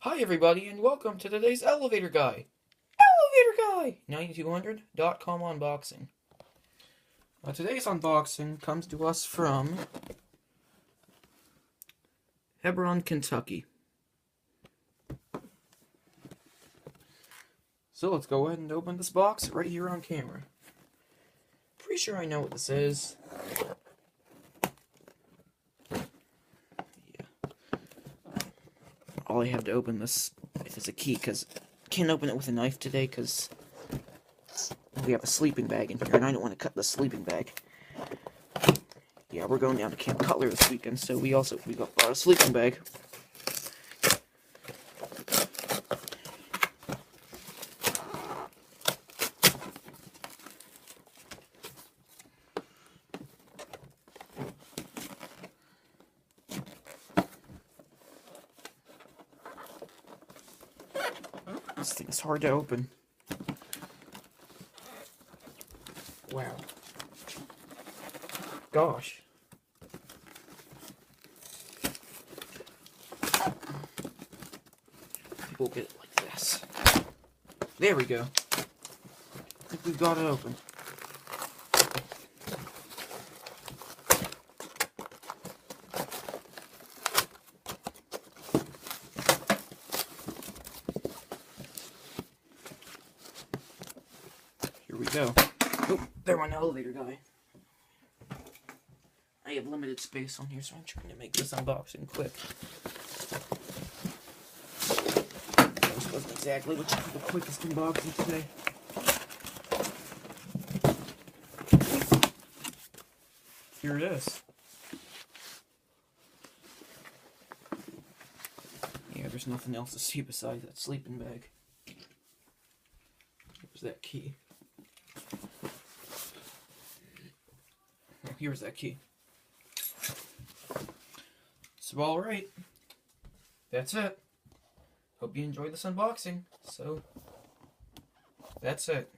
Hi everybody and welcome to today's Elevator Guy. Elevator Guy 9200.com unboxing. Today's unboxing comes to us from Hebron, Kentucky. So let's go ahead and open this box right here on camera. Pretty sure I know what this is. All I have to open this is a key, because I can't open it with a knife today, because we have a sleeping bag in here, and I don't want to cut the sleeping bag. Yeah, we're going down to Camp Cutler this weekend, so we bought a sleeping bag. This thing is hard to open. Wow. Gosh. We'll get it like this. There we go. I think we've got it open. Here we go. Oh, there went an elevator guy. I have limited space on here, so I'm trying to make this unboxing quick. This wasn't exactly the quickest unboxing today. Here it is. Yeah, there's nothing else to see besides that sleeping bag. Here's that key. Oh, here's that key. So, alright. That's it. Hope you enjoyed this unboxing. So, that's it.